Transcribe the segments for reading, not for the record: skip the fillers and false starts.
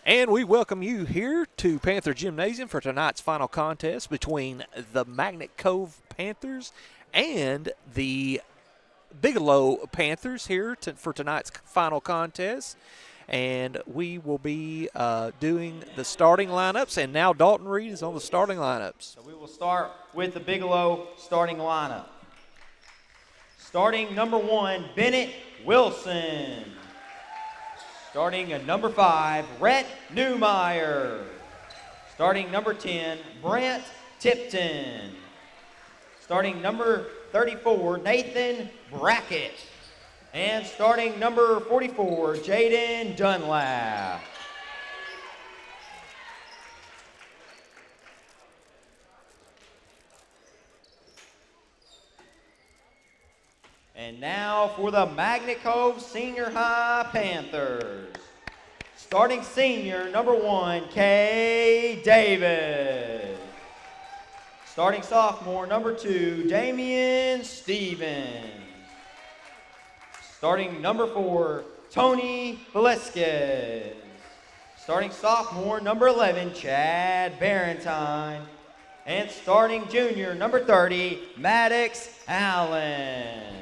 And we welcome you here to Panther Gymnasium for tonight's final contest between the Magnet Cove Panthers and the Bigelow Panthers here for tonight's final contest. And we will be doing the starting lineups, and now Dalton Reed is on the starting lineups. So we will start with the Bigelow starting lineup. Starting number 1, Bennett Wilson. Starting at number 5, Rhett Newmeyer. Starting number 10, Brent Tipton. Starting number 34, Nathan Brackett. And starting number 44, Jaden Dunlap. And now for the Magnet Cove Senior High Panthers. Starting senior, number 1, Kay David. Starting sophomore, number 2, Damian Stevens. Starting number 4, Tony Velasquez. Starting sophomore, number 11, Chad Barentine. And starting junior, number 30, Maddox Allen.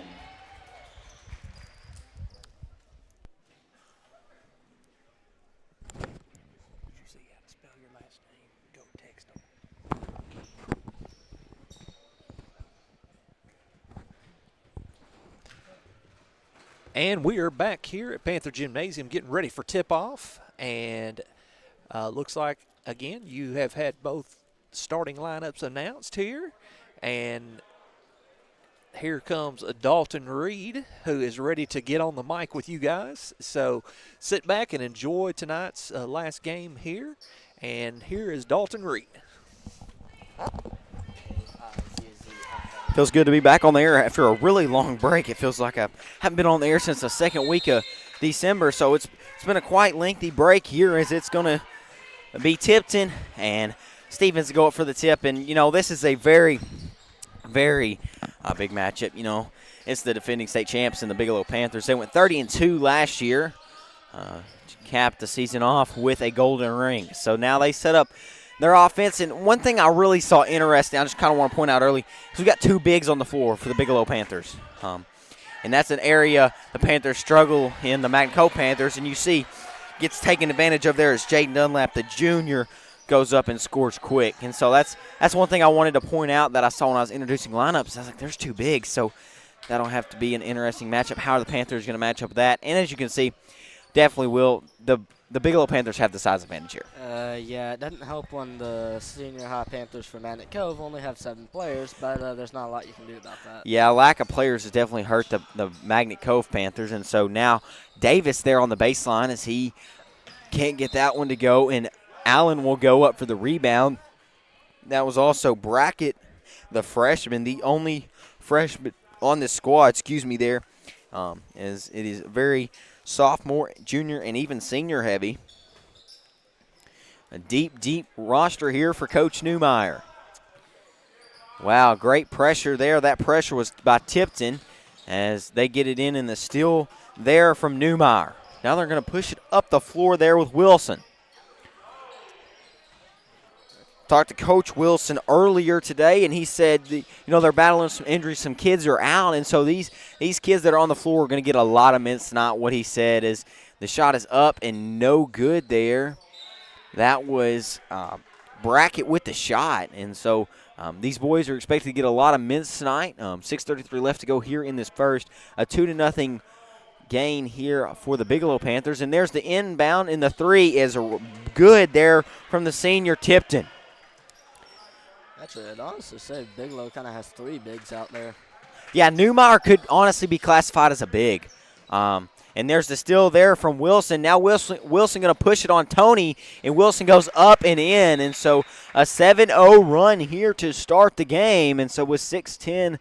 And we are back here at Panther Gymnasium getting ready for tip-off. And looks like, again, you have had both starting lineups announced here. And here comes Dalton Reed, who is ready to get on the mic with you guys. So sit back and enjoy tonight's last game here. And here is Dalton Reed. Feels good to be back on the air after a really long break. It feels like I haven't been on the air since the second week of December, so it's been a quite lengthy break here as it's going to be Tipton and Stevens to go up for the tip. And, you know, this is a very, very big matchup. You know, it's the defending state champs and the Bigelow Panthers. They went 30-2 last year, capped the season off with a golden ring. So now they set up their offense. And one thing I really saw interesting, I just kind of want to point out early, is we got 2 bigs on the floor for the Bigelow Panthers. And that's an area the Panthers struggle in, the Magnet Cove Panthers. And you see, gets taken advantage of there as Jaden Dunlap, the junior, goes up and scores quick. And so that's one thing I wanted to point out that I saw when I was introducing lineups. I was like, there's 2 bigs, so that'll have to be an interesting matchup. How are the Panthers going to match up with that? And as you can see, definitely will. The Bigelow Panthers have the size advantage here. Yeah, it doesn't help when the senior high Panthers for Magnet Cove only have 7 players, but there's not a lot you can do about that. Yeah, lack of players has definitely hurt the Magnet Cove Panthers, and so now Davis there on the baseline as he can't get that one to go, and Allen will go up for the rebound. That was also Brackett, the freshman, the only freshman on this squad, there, as it is very sophomore, junior, and even senior heavy. A deep, deep roster here for Coach Newmeyer. Wow, great pressure there. That pressure was by Tipton as they get it in the steal there from Newmeyer. Now they're going to push it up the floor there with Wilson. Talked to Coach Wilson earlier today, and he said, they're battling some injuries. Some kids are out, and so these kids that are on the floor are going to get a lot of minutes tonight. What he said is the shot is up and no good there. That was Brackett with the shot, and so these boys are expected to get a lot of minutes tonight. 6:33 left to go here in this first. A 2-0 gain here for the Bigelow Panthers, and there's the inbound, and the 3 is good there from the senior Tipton. Actually, I'd honestly say Bigelow kind of has 3 bigs out there. Yeah, Newmeyer could honestly be classified as a big. And there's the steal there from Wilson. Now Wilson going to push it on Tony, and Wilson goes up and in. And so a 7-0 run here to start the game. And so with 6:10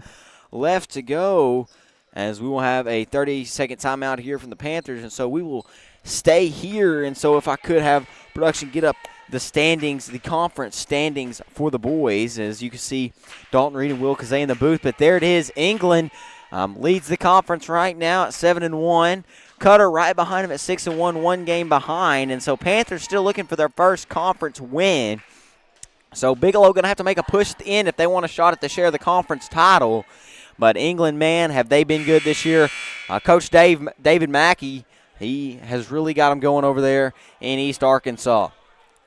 left to go, as we will have a 30-second timeout here from the Panthers. And so we will stay here. And so if I could have production get up the standings, the conference standings for the boys. As you can see, Dalton Reed and Will Kazay in the booth. But there it is, England leads the conference right now at 7-1. Cutter right behind him at 6-1, 1 game behind. And so Panthers still looking for their first conference win. So Bigelow going to have to make a push at the end if they want a shot at the share of the conference title. But England, man, have they been good this year. Coach David Mackey, he has really got them going over there in East Arkansas.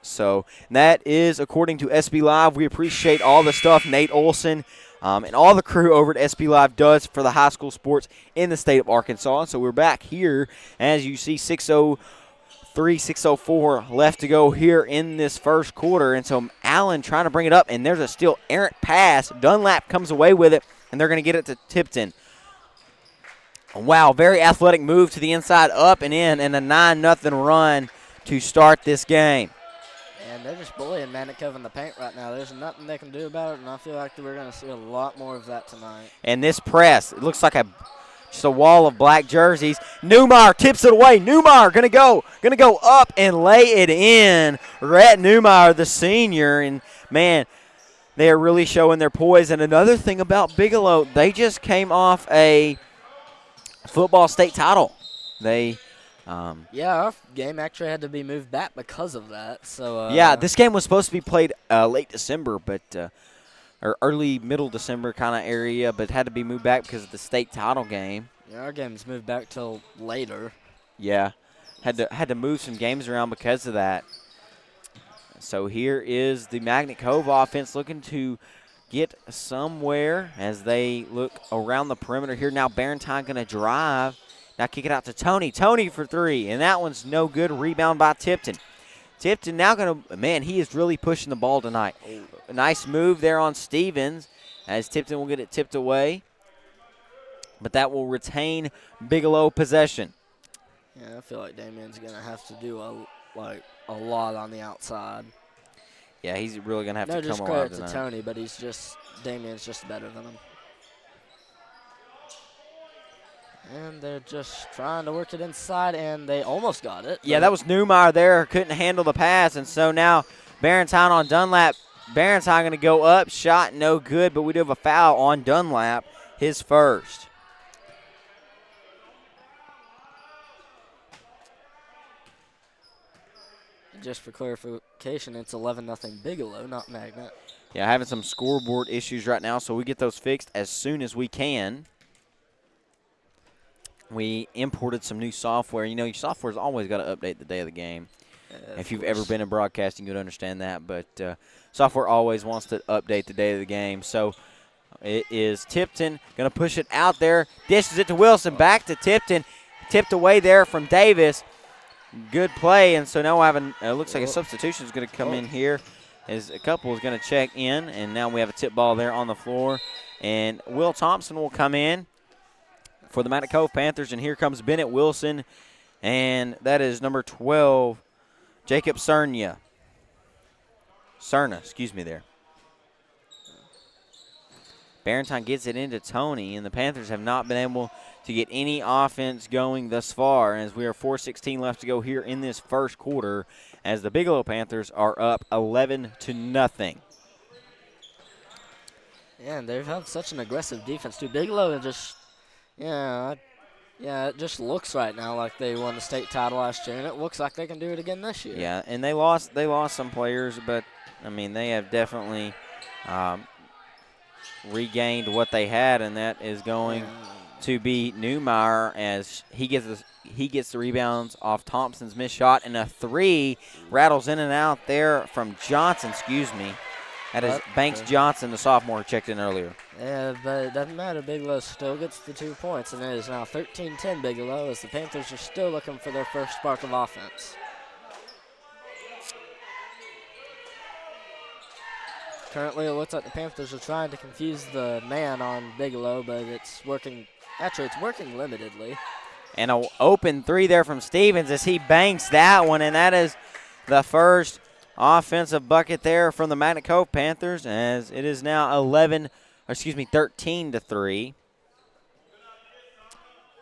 So that is according to SB Live. We appreciate all the stuff Nate Olson and all the crew over at SB Live does for the high school sports in the state of Arkansas. So we're back here, as you see, 6:03, 6:04 left to go here in this first quarter. And so Allen trying to bring it up, and there's a still errant pass. Dunlap comes away with it, and they're going to get it to Tipton. Wow, very athletic move to the inside, up and in, and a 9-0 run to start this game. And they're just bullying Manic Cove in the paint right now. There's nothing they can do about it, and I feel like we're going to see a lot more of that tonight. And this press, it looks like just a wall of black jerseys. Newmeyer tips it away. Newmeyer gonna go up and lay it in. Rhett Newmeyer, the senior, and man, they are really showing their poise. And another thing about Bigelow, they just came off a football state title. They our game actually had to be moved back because of that. So this game was supposed to be played late December, but or early middle December kind of area, but had to be moved back because of the state title game. Yeah, our game's moved back till later. Yeah, had to move some games around because of that. So here is the Magnet Cove offense looking to get somewhere as they look around the perimeter here. Now Barentine going to drive. Now kick it out to Tony. Tony for 3, and that one's no good. Rebound by Tipton. Tipton now going to, man, he is really pushing the ball tonight. A nice move there on Stevens as Tipton will get it tipped away. But that will retain Bigelow possession. Yeah, I feel like Damien's going to have to do a lot on the outside. Yeah, he's really going to have to come alive tonight. No discredit to Tony, but Damien's just better than him. And they're just trying to work it inside, and they almost got it. Yeah, that was Newmeyer there. Couldn't handle the pass, and so now Barentine on Dunlap. Barentine going to go up. Shot no good, but we do have a foul on Dunlap, his first. Just for clarification, it's 11-0 Bigelow, not Magnet. Yeah, having some scoreboard issues right now, so we get those fixed as soon as we can. We imported some new software. You know, your software's always got to update the day of the game. If you've ever been in broadcasting, you'd understand that. But software always wants to update the day of the game. So it is Tipton going to push it out there. Dishes it to Wilson. Back to Tipton. Tipped away there from Davis. Good play. And so now it looks like a substitution is going to come in here. As a couple is going to check in. And now we have a tip ball there on the floor. And Will Thompson will come in for the Magnet Cove Panthers, and here comes Bennett Wilson, and that is number 12, Jacob Cerna, excuse me there. Barentine gets it into Tony, and the Panthers have not been able to get any offense going thus far, as we are 4:16 left to go here in this first quarter, as the Bigelow Panthers are up 11-0. Yeah, and they've had such an aggressive defense, too. Bigelow just... Yeah, it just looks right now like they won the state title last year, and it looks like they can do it again this year. Yeah, and they lost some players, but, I mean, they have definitely regained what they had, and that is going to be Newmeyer as he gets the rebounds off Thompson's missed shot, and a 3 rattles in and out there from Johnson, That is Banks Johnson, the sophomore, checked in earlier. Yeah, but it doesn't matter. Bigelow still gets the 2 points, and it is now 13-10 Bigelow as the Panthers are still looking for their first spark of offense. Currently, it looks like the Panthers are trying to confuse the man on Bigelow, but it's working. Actually, it's working limitedly. And an open 3 there from Stevens as he banks that one, and that is the first offensive bucket there from the Magnet Cove Panthers, as it is now 13-3.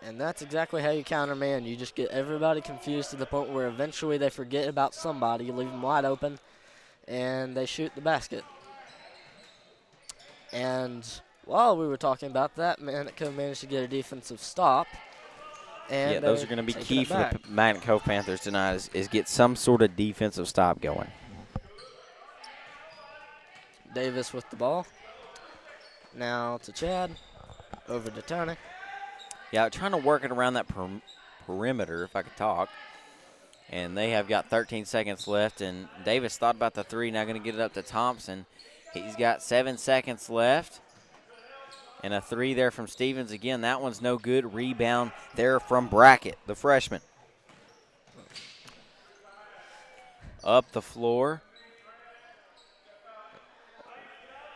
And that's exactly how you counter man. You just get everybody confused to the point where eventually they forget about somebody. You leave them wide open, and they shoot the basket. And while we were talking about that, Magnet Cove managed to get a defensive stop. And Yeah, those are going to be key for the Magnet Cove Panthers tonight is get some sort of defensive stop going. Davis with the ball. Now to Chad. Over to Tony. Yeah, trying to work it around that perimeter, if I could talk. And they have got 13 seconds left, and Davis thought about the three, now going to get it up to Thompson. He's got 7 seconds left. And a three there from Stevens. Again, that one's no good. Rebound there from Brackett, the freshman. Up the floor.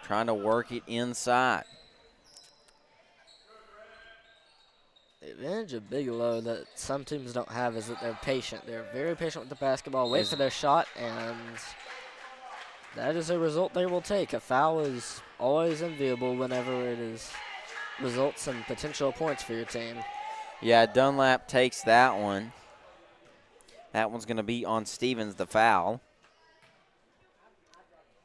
Trying to work it inside. The advantage of Bigelow that some teams don't have is that they're patient. They're very patient with the basketball, wait for their shot, and that is a result they will take. A foul is always enviable whenever it results in potential points for your team. Yeah, Dunlap takes that one. That one's going to be on Stevens, the foul.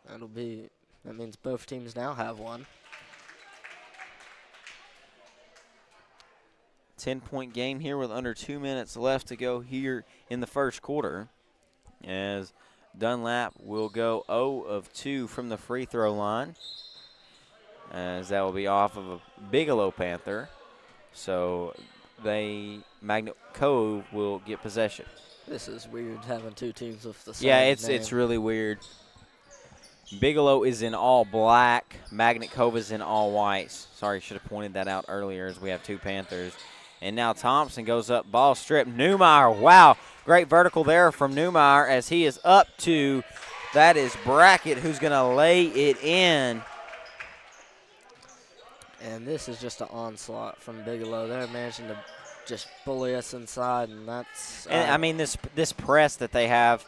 That means both teams now have one. 10-point game here with under 2 minutes left to go here in the first quarter, as Dunlap will go 0 of 2 from the free throw line, as that will be off of a Bigelow Panther. So Magnet Cove will get possession. This is weird having two teams with the same Yeah, name. it's really weird. Bigelow is in all black. Magnet Cove is in all whites. Sorry, should have pointed that out earlier, as we have two Panthers. And now Thompson goes up, ball stripped. Newmeyer, wow, great vertical there from Newmeyer as he is up to, that is Brackett who's going to lay it in. And this is just an onslaught from Bigelow. They're managing to just bully us inside, and that's. And I mean, this press that they have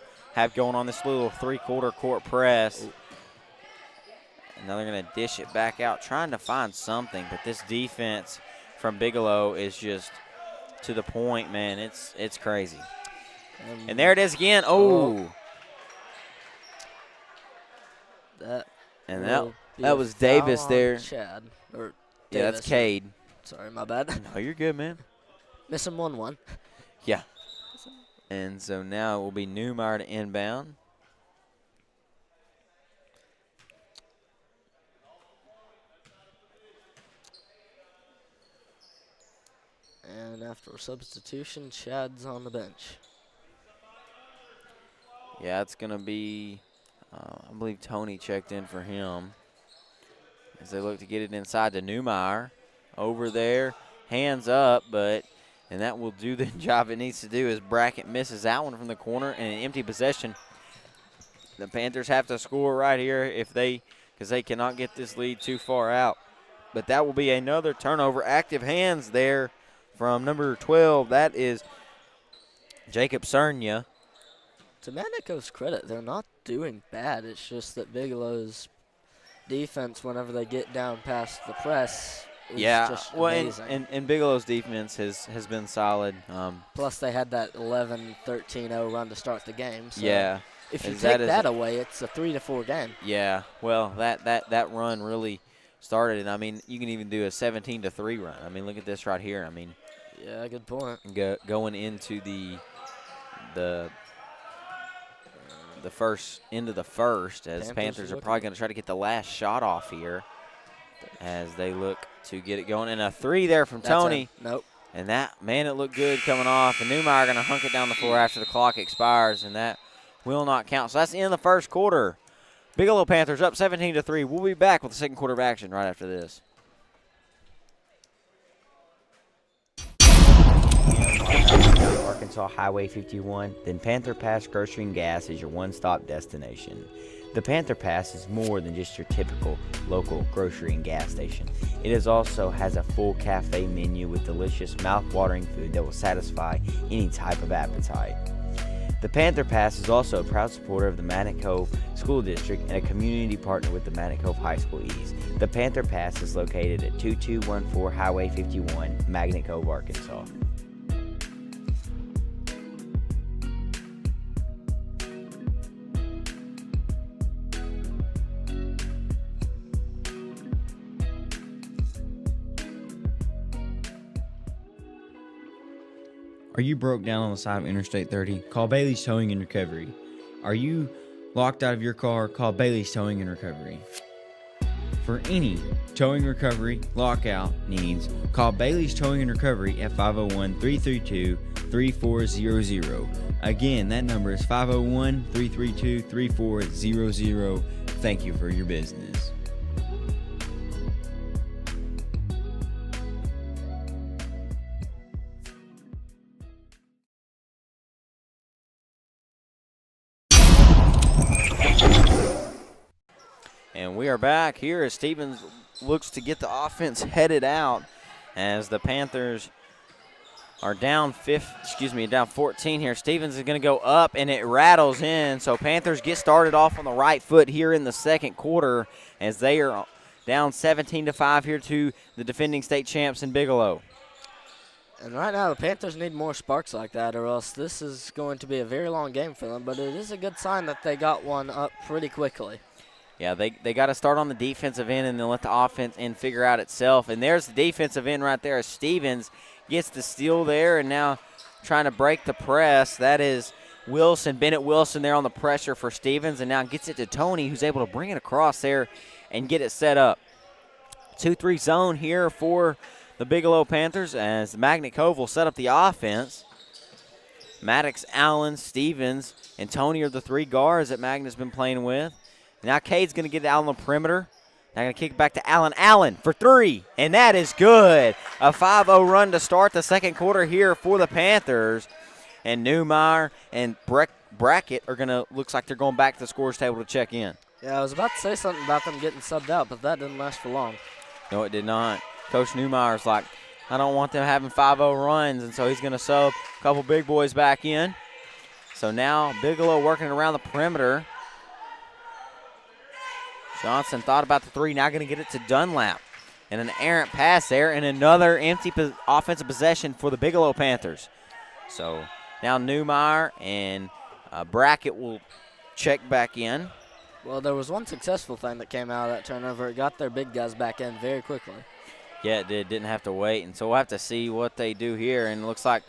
going on, this little three-quarter court press. Ooh. And now they're going to dish it back out, trying to find something. But this defense from Bigelow is just to the point, man. It's crazy. And there it is again. Oh. That was Davis there. Chad. Or yeah, Davis. that's Cade. Sorry, my bad. No, you're good, man. Missing 1-1. Yeah. And so now it will be Newmeyer to inbound. And after a substitution, Chad's on the bench. Yeah, it's going to be, I believe Tony checked in for him. As they look to get it inside to Newmeyer. Over there, hands up, and that will do the job it needs to do as Brackett misses that one from the corner and an empty possession. The Panthers have to score right here because they cannot get this lead too far out. But that will be another turnover. Active hands there from number 12. That is Jacob Cernia. To Magnet Cove's credit, they're not doing bad. It's just that Bigelow's defense, whenever they get down past the press, is just amazing. And Bigelow's defense has been solid. Plus, they had that 11-13-0 run to start the game. So yeah. If you take that away, it's a 3-4 game. Yeah. Well, that run really started, and I mean, you can even do a 17-3 run. I mean, look at this right here. I mean, yeah, good point. Going into the first as Panthers are probably going to try to get the last shot off here as they look to get it going. And a three there from Tony. Nope. And that, man, it looked good coming off. And Newmeyer going to hunk it down the floor after the clock expires, and that will not count. So that's the end of the first quarter. Bigelow Panthers up 17-3. We'll be back with the second quarter of action right after this. Arkansas Highway 51, then Panther Pass Grocery and Gas is your one-stop destination. The Panther Pass is more than just your typical local grocery and gas station. It also has a full cafe menu with delicious, mouth-watering food that will satisfy any type of appetite. The Panther Pass is also a proud supporter of the Magnet Cove School District and a community partner with the Magnet Cove High School East. The Panther Pass is located at 2214 Highway 51, Magnet Cove, Arkansas. Are you broke down on the side of Interstate 30? Call Bailey's Towing and Recovery. Are you locked out of your car? Call Bailey's Towing and Recovery. For any towing recovery lockout needs, call Bailey's Towing and Recovery at 501-332-3400. Again, that number is 501-332-3400. Thank you for your business. And we are back here as Stevens looks to get the offense headed out as the Panthers are down 14 here. Stevens is going to go up, and it rattles in. So Panthers get started off on the right foot here in the second quarter as they are down 17-5 here to the defending state champs in Bigelow. And right now the Panthers need more sparks like that, or else this is going to be a very long game for them. But it is a good sign that they got one up pretty quickly. Yeah, they got to start on the defensive end and then let the offense end figure out itself. And there's the defensive end right there as Stevens gets the steal there and now trying to break the press. That is Bennett Wilson there on the pressure for Stevens, and now gets it to Tony, who's able to bring it across there and get it set up. 2-3 zone here for the Bigelow Panthers as Magnet Cove will set up the offense. Maddox, Allen, Stevens, and Tony are the three guards that Magnet's been playing with. Now Cade's going to get it out on the perimeter. Now going to kick it back to Allen. Allen for three, and that is good. A 5-0 run to start the second quarter here for the Panthers. And Newmeyer and Brackett are going to, looks like they're going back to the scorer's table to check in. Yeah, I was about to say something about them getting subbed out, but that didn't last for long. No, it did not. Coach Newmeyer's like, I don't want them having 5-0 runs, and so he's going to sub a couple big boys back in. So now Bigelow working around the perimeter. Johnson thought about the three, now going to get it to Dunlap. And an errant pass there, and another empty offensive possession for the Bigelow Panthers. So now Newmeyer and Brackett will check back in. Well, there was one successful thing that came out of that turnover. It got their big guys back in very quickly. Yeah, it did. Didn't have to wait. And so we'll have to see what they do here. And it looks like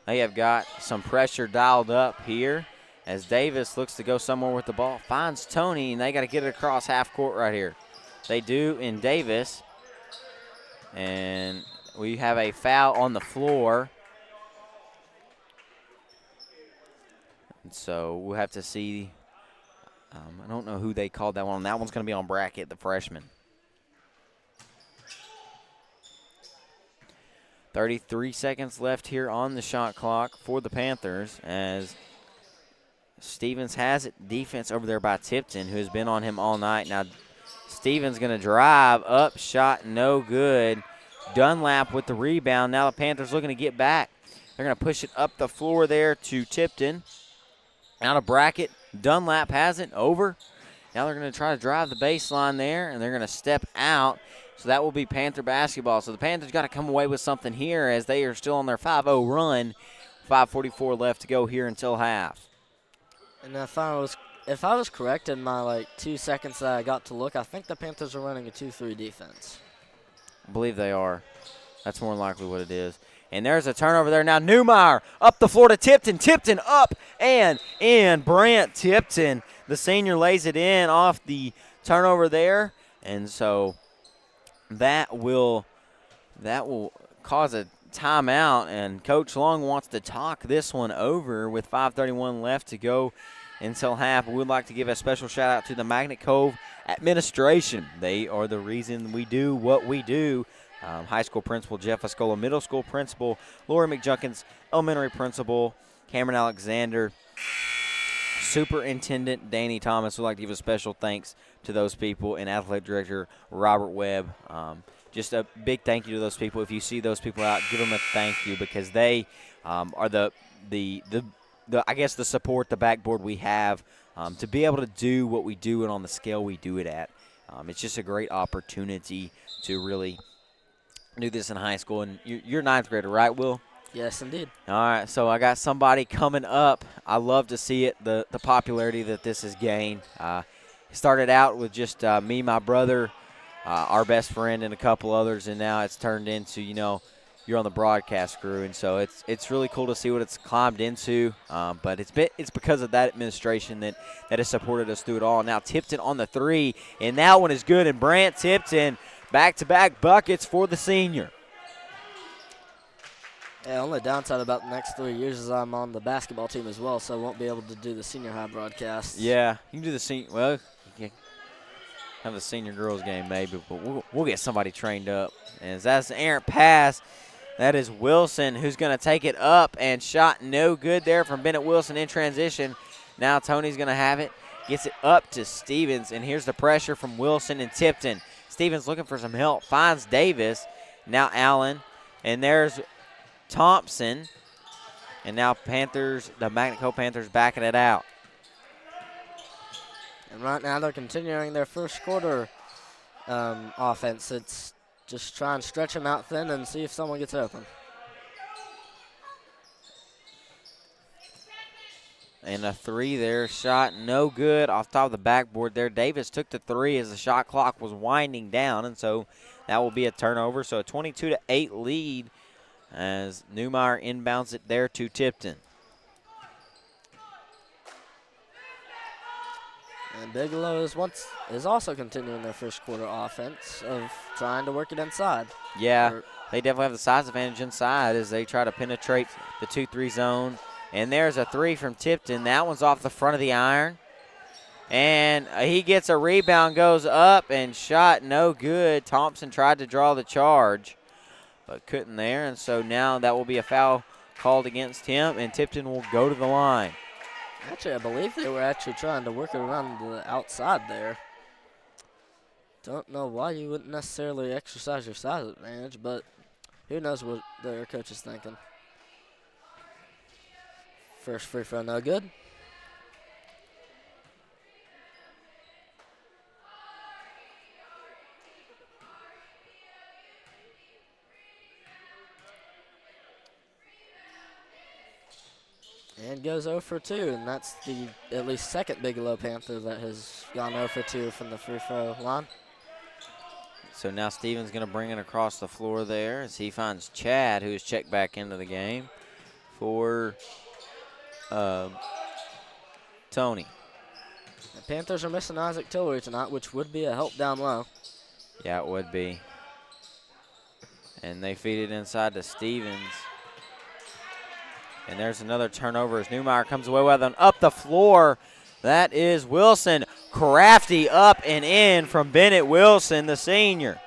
they have got some pressure dialed up here as Davis looks to go somewhere with the ball. Finds Tony, and they got to get it across half court right here. They do in Davis. And we have a foul on the floor. And so we'll have to see. I don't know who they called that one. That one's going to be on Brackett, the freshman. 33 seconds left here on the shot clock for the Panthers as Stevens has it. Defense over there by Tipton, who has been on him all night. Now Stevens going to drive up, shot no good. Dunlap with the rebound. Now the Panthers looking to get back. They're going to push it up the floor there to Tipton. Out of Brackett. Dunlap has it over. Now they're going to try to drive the baseline there, and they're going to step out. So that will be Panther basketball. So the Panthers got to come away with something here as they are still on their 5-0 run. 5:44 left to go here until half. And if I was correct in my 2 seconds that I got to look, I think the Panthers are running a 2-3 defense. I believe they are. That's more than likely what it is. And there's a turnover there. Now Newmeyer up the floor to Tipton. Tipton up and in. Brant Tipton, the senior, lays it in off the turnover there. And so that will cause a timeout. And Coach Long wants to talk this one over with 5:31 left to go until half. We would like to give a special shout out to the Magnet Cove administration. They are the reason we do what we do. High school principal Jeff Escola, middle school principal Lori McJunkins, elementary principal Cameron Alexander, superintendent Danny Thomas. We'd like to give a special thanks to those people, and athletic director Robert Webb. Just a big thank you to those people. If you see those people out, give them a thank you because they are the I guess the support, the backboard we have to be able to do what we do and on the scale we do it at. It's just a great opportunity to really do this in high school. And you're ninth grader, right, Will? Yes, indeed. All right, so I got somebody coming up. I love to see it, the popularity that this has gained. It started out with just me, my brother, our best friend, and a couple others, and now it's turned into, you're on the broadcast crew, and so it's really cool to see what it's climbed into. But it's because of that administration that has supported us through it all. Now Tipton on the three, and that one is good. And Brant Tipton, back-to-back buckets for the senior. Yeah, only downside about the next 3 years is I'm on the basketball team as well, so I won't be able to do the senior high broadcasts. Yeah, you can do the senior. Well, you can have the senior girls game maybe, but we'll get somebody trained up. And that's an errant pass. That is Wilson who's going to take it up and shot no good there from Bennett Wilson in transition. Now Tony's going to have it. Gets it up to Stevens, and here's the pressure from Wilson and Tipton. Stevens looking for some help. Finds Davis. Now Allen. And there's Thompson. And now Panthers, the Magnet Cove Panthers backing it out. And right now they're continuing their first quarter offense. It's just try and stretch them out thin and see if someone gets open. And a three there, shot no good off top of the backboard there. Davis took the three as the shot clock was winding down, and so that will be a turnover. So a 22-8 lead as Newmeyer inbounds it there to Tipton. And Bigelow is also continuing their first quarter offense of trying to work it inside. Yeah, they definitely have the size advantage inside as they try to penetrate the 2-3 zone. And there's a three from Tipton. That one's off the front of the iron. And he gets a rebound, goes up, and shot no good. Thompson tried to draw the charge, but couldn't there. And so now that will be a foul called against him, and Tipton will go to the line. Actually, I believe they were actually trying to work it around the outside there. Don't know why you wouldn't necessarily exercise your size advantage, but who knows what their coach is thinking. First free throw, no good. And goes 0 for 2, and that's the at least second Bigelow Panther that has gone 0 for 2 from the free throw line. So now Stevens going to bring it across the floor there as he finds Chad, who is checked back into the game for Tony. The Panthers are missing Isaac Tillery tonight, which would be a help down low. Yeah, it would be. And they feed it inside to Stevens. And there's another turnover as Newmeyer comes away with an up the floor. That is Wilson. Crafty up and in from Bennett Wilson, the senior.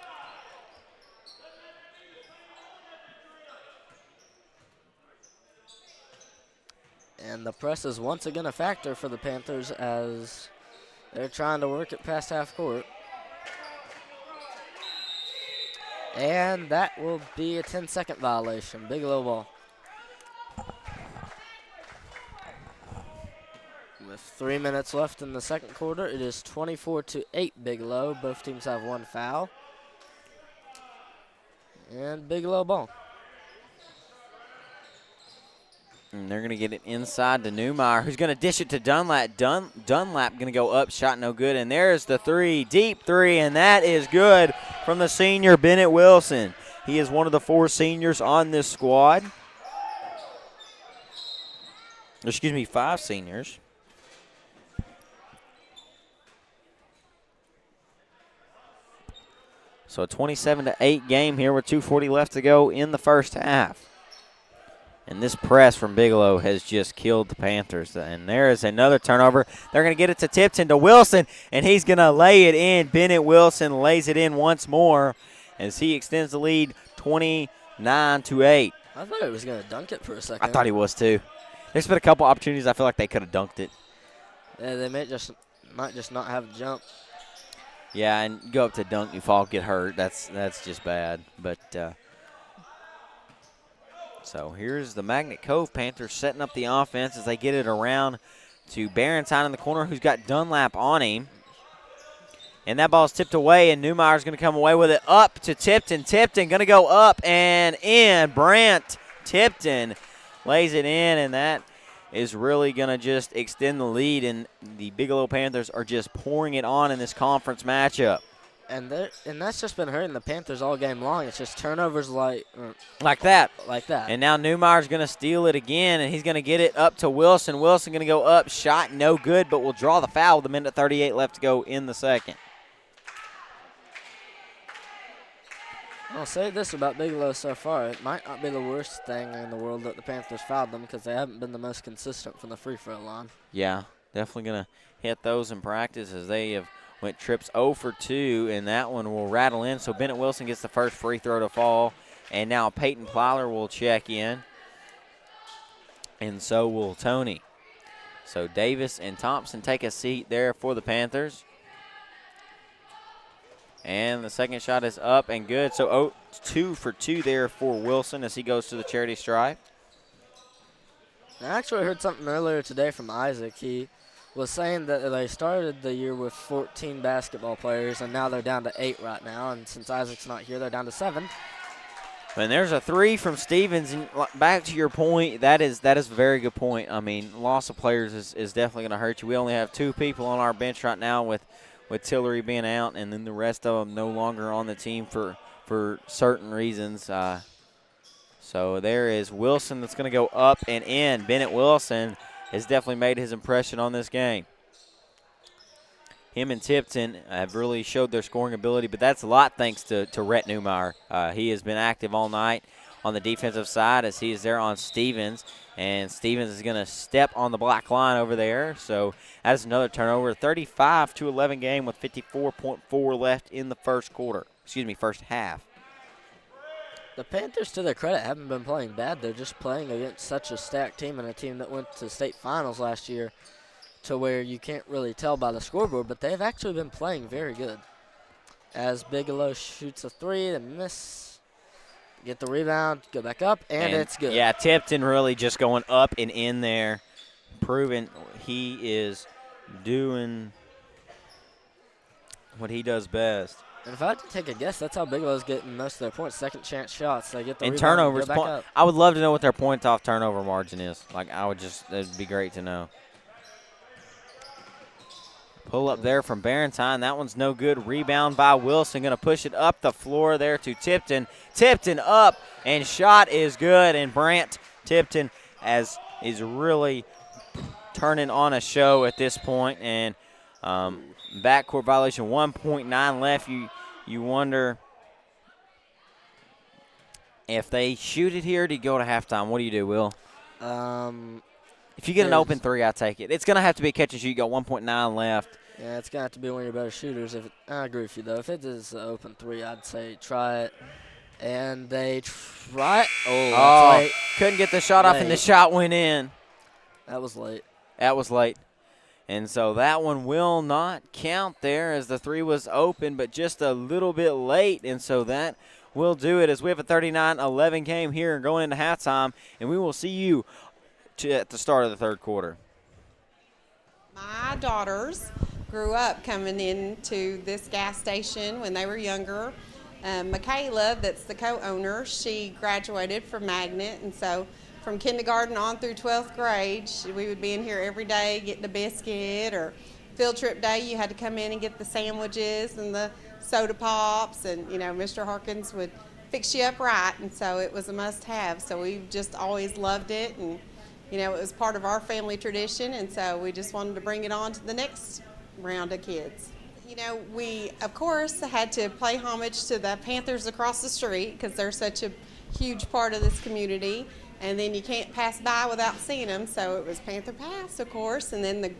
And the press is once again a factor for the Panthers as they're trying to work it past half court. And that will be a 10-second violation. Bigelow ball. With 3 minutes left in the second quarter, it is 24-8 Bigelow. Both teams have one foul. And Bigelow ball. And they're going to get it inside to Newmeyer, who's going to dish it to Dunlap. Dunlap going to go up, shot no good. And there's the three, deep three, and that is good from the senior, Bennett Wilson. He is one of the 4 seniors on this squad. Excuse me, 5 seniors. So a 27-8 game here with 2:40 left to go in the first half. And this press from Bigelow has just killed the Panthers. And there is another turnover. They're going to get it to Tipton to Wilson, and he's going to lay it in. Bennett Wilson lays it in once more as he extends the lead 29-8. I thought he was going to dunk it for a second. I thought he was too. There's been a couple opportunities I feel like they could have dunked it. Yeah, they might just not have a jump. Yeah, and go up to dunk, you fall, get hurt. That's just bad. But so here's the Magnet Cove Panthers setting up the offense as they get it around to Barentine in the corner, who's got Dunlap on him. And that ball's tipped away, and Newmeyer's going to come away with it up to Tipton. Tipton going to go up and in. Brant Tipton lays it in, and that is really going to just extend the lead, and the Bigelow Panthers are just pouring it on in this conference matchup. And that's just been hurting the Panthers all game long. It's just turnovers like that. that. And now Newmeyer's going to steal it again, and he's going to get it up to Wilson. Wilson going to go up, shot no good, but will draw the foul with a minute 38 left to go in the second. I'll say this about Bigelow so far. It might not be the worst thing in the world that the Panthers fouled them because they haven't been the most consistent from the free throw line. Yeah, definitely going to hit those in practice as they have went trips 0 for 2, and that one will rattle in. So Bennett Wilson gets the first free throw to fall, and now Peyton Plyler will check in, and so will Tony. So Davis and Thompson take a seat there for the Panthers. And the second shot is up and good. So 2 for 2 there for Wilson as he goes to the charity stripe. I actually heard something earlier today from Isaac. He was saying that they started the year with 14 basketball players, and now they're down to 8 right now. And since Isaac's not here, they're down to 7. And there's a 3 from Stevens. And back to your point, that is a very good point. I mean, loss of players is definitely going to hurt you. We only have 2 people on our bench right now with Tillery being out, and then the rest of them no longer on the team for certain reasons. So there is Wilson that's going to go up and in. Bennett Wilson has definitely made his impression on this game. Him and Tipton have really showed their scoring ability, but that's a lot thanks to Rhett Newmeyer. He has been active all night on the defensive side as he is there on Stevens, and Stevens is going to step on the black line over there. So that's another turnover. 35-11 game with 54.4 left in the first half. The Panthers, to their credit, haven't been playing bad. They're just playing against such a stacked team and a team that went to state finals last year to where you can't really tell by the scoreboard, but they've actually been playing very good. As Bigelow shoots a 3, they miss, get the rebound, go back up, and it's good. Yeah, Tipton really just going up and in there, proving he is doing what he does best. And if I had to take a guess, that's how Bigelow's getting most of their points. Second chance shots. They get the rebound turnovers. And go back up. I would love to know what their point off turnover margin is. It'd be great to know. Pull up there from Barentine. That one's no good. Rebound by Wilson. Going to push it up the floor there to Tipton. Tipton up, and shot is good. And Brant Tipton is really turning on a show at this point. And backcourt violation, 1.9 left. You wonder if they shoot it here, do you go to halftime? What do you do, Will? If you get an open 3, I take it. It's going to have to be a catch and shoot. You got 1.9 left. Yeah, it's going to have to be one of your better shooters. I agree with you, though. If it is an open 3, I'd say try it. And they try it. Oh, that's late. Couldn't get the shot off, and the shot went in. That was late. And so that one will not count there as the 3 was open, but just a little bit late. And so that will do it as we have a 39-11 game here going into halftime. And we will see you at the start of the third quarter. My daughters grew up coming into this gas station when they were younger. Michaela, that's the co-owner, she graduated from Magnet, and so from kindergarten on through 12th grade, we would be in here every day getting a biscuit, or field trip day, you had to come in and get the sandwiches and the soda pops, and, Mr. Harkins would fix you up right, and so it was a must-have. So we've just always loved it, and, it was part of our family tradition, and so we just wanted to bring it on to the next round of kids. We, of course, had to pay homage to the Panthers across the street because they're such a huge part of this community. And then you can't pass by without seeing them, so it was Panther Pass, of course, and then the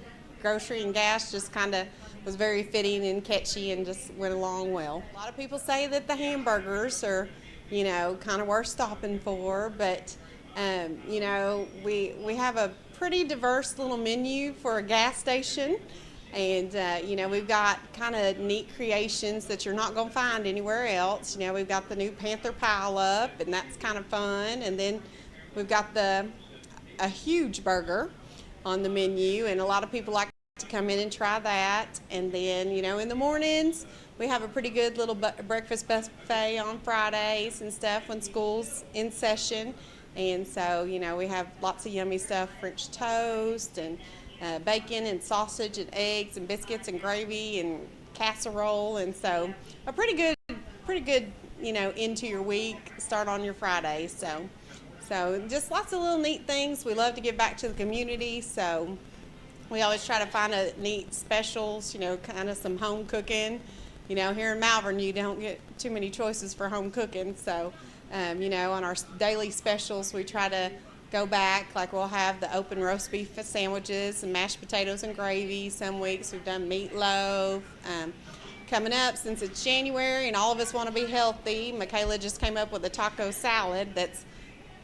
grocery and gas just kind of was very fitting and catchy and just went along well. A lot of people say that the hamburgers are, kind of worth stopping for, but, we have a pretty diverse little menu for a gas station, and, we've got kind of neat creations that you're not going to find anywhere else. We've got the new Panther Pile-Up, and that's kind of fun, and then we've got a huge burger on the menu, and a lot of people like to come in and try that. And then, in the mornings, we have a pretty good little breakfast buffet on Fridays and stuff when school's in session. And so, we have lots of yummy stuff, French toast and bacon and sausage and eggs and biscuits and gravy and casserole, and so a pretty good, into your week, start on your Friday. So just lots of little neat things. We love to give back to the community, so we always try to find a neat specials, kind of some home cooking. Here in Malvern, you don't get too many choices for home cooking, so, on our daily specials, we try to go back, like we'll have the open roast beef sandwiches and mashed potatoes and gravy. Some weeks we've done meatloaf. Coming up, since it's January and all of us want to be healthy, Michaela just came up with a taco salad that's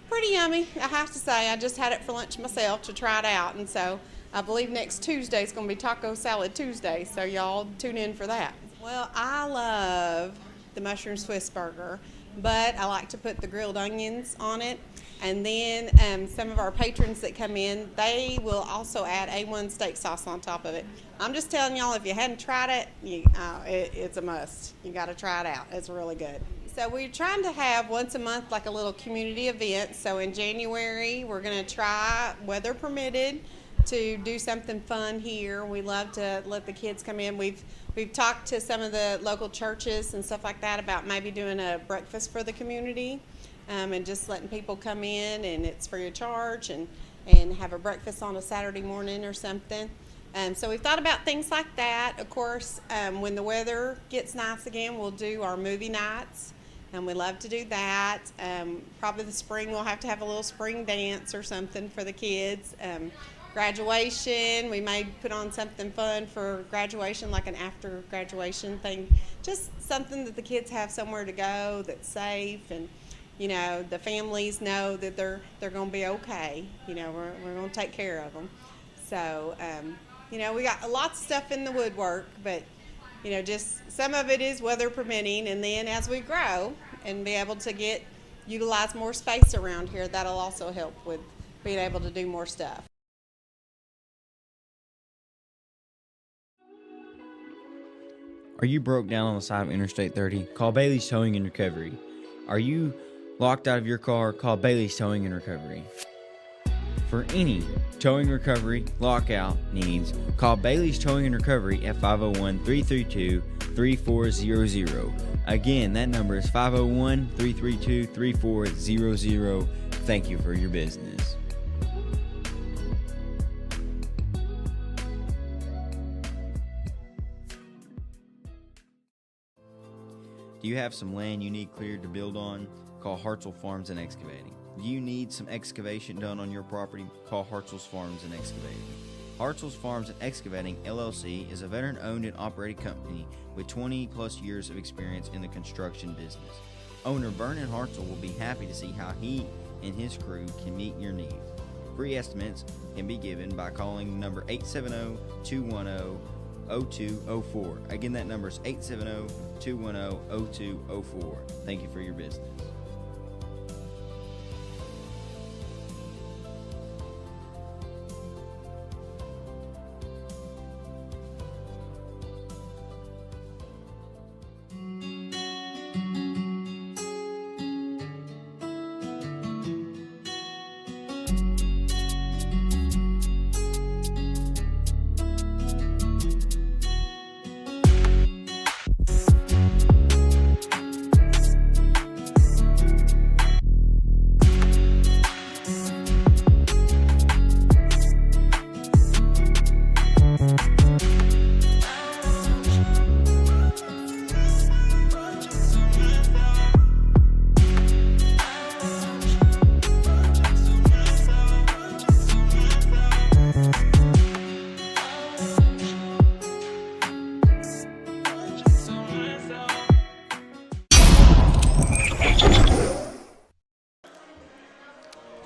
pretty yummy, I have to say. I just had it for lunch myself to try it out, and so I believe next Tuesday is going to be Taco Salad Tuesday, so y'all tune in for that. Well, I love the mushroom Swiss burger, but I like to put the grilled onions on it. And then some of our patrons that come in, they will also add A1 steak sauce on top of it. I'm just telling y'all, if you hadn't tried it, it's a must. You got to try it out. It's really good. So we're trying to have once a month like a little community event. So in January, we're going to try, weather permitted, to do something fun here. We love to let the kids come in. We've talked to some of the local churches and stuff like that about maybe doing a breakfast for the community. And just letting people come in, and it's free of charge, and have a breakfast on a Saturday morning or something. So we've thought about things like that. Of course, when the weather gets nice again, we'll do our movie nights, and we love to do that. Probably the spring, we'll have to have a little spring dance or something for the kids. Graduation, we may put on something fun for graduation, like an after graduation thing. Just something that the kids have somewhere to go that's safe, and the families know that they're going to be okay. We're going to take care of them. So, we got lots of stuff in the woodwork, but, just some of it is weather permitting. And then as we grow and be able to utilize more space around here, that'll also help with being able to do more stuff. Are you broke down on the side of Interstate 30? Call Bailey's Towing and Recovery. Are you locked out of your car? Call Bailey's Towing and Recovery. For any towing recovery lockout needs, call Bailey's Towing and Recovery at 501-332-3400. Again, that number is 501-332-3400. Thank you for your business. Do you have some land you need cleared to build on? Call Hartzell Farms and Excavating. Do you need some excavation done on your property? Call Hartzell's Farms and Excavating. Hartzell's Farms and Excavating, LLC is a veteran-owned and operated company with 20-plus years of experience in the construction business. Owner Vernon Hartzell will be happy to see how he and his crew can meet your needs. Free estimates can be given by calling number 870-210-0204. Again, that number is 870-210-0204. Thank you for your business.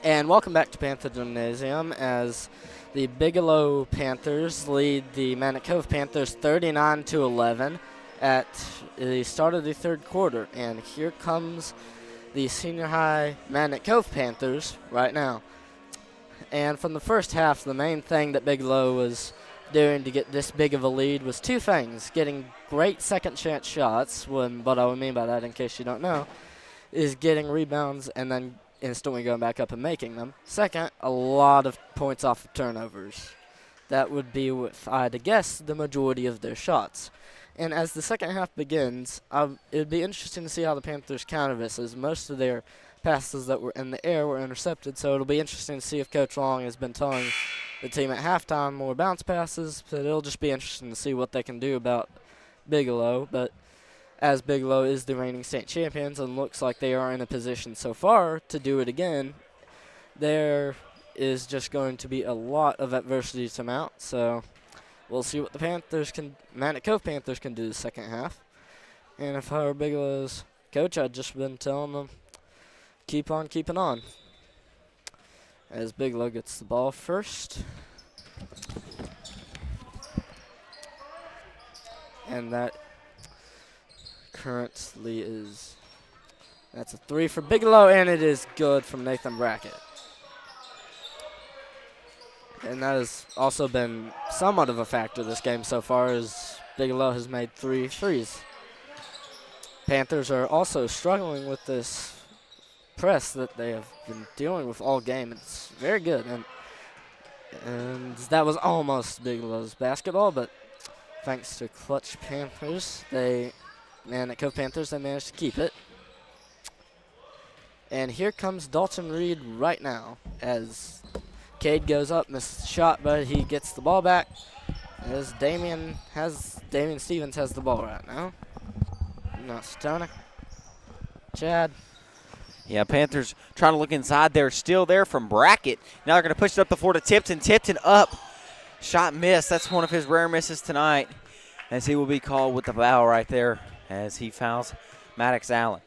And welcome back to Panther Gymnasium as the Bigelow Panthers lead the Manic Cove Panthers 39-11 at the start of the third quarter. And here comes the senior high Manic Cove Panthers right now. And from the first half, the main thing that Bigelow was doing to get this big of a lead was two things: getting great second chance shots, what I mean by that, in case you don't know, is getting rebounds and then instantly going back up and making them. Second, a lot of points off of turnovers. That would be, if I had to guess, the majority of their shots. And as the second half begins, it would be interesting to see how the Panthers counter this, as most of their passes that were in the air were intercepted. So it'll be interesting to see if Coach Long has been telling the team at halftime more bounce passes. But it'll just be interesting to see what they can do about Bigelow. But as Bigelow is the reigning state champions and looks like they are in a position so far to do it again, there is just going to be a lot of adversity to mount. So we'll see what the Manic Cove Panthers can do the second half. And if I were Bigelow's coach, I'd just been telling them, keep on keeping on. As Bigelow gets the ball first. And that currently that's a 3 for Bigelow, and it is good from Nathan Brackett. And that has also been somewhat of a factor this game so far, as Bigelow has made 3 threes. Panthers are also struggling with this press that they have been dealing with all game. It's very good, and that was almost Bigelow's basketball, but thanks to clutch Panthers, at Cove Panthers, they managed to keep it. And here comes Dalton Reed right now as Cade goes up, missed the shot, but he gets the ball back as Damian Stevens has the ball right now. Not Stoner. Chad. Yeah, Panthers trying to look inside. They're still there from Brackett. Now they're going to push it up the floor to Tipton. Tipton up. Shot missed. That's one of his rare misses tonight, as he will be called with the foul right there as he fouls Maddox Allen.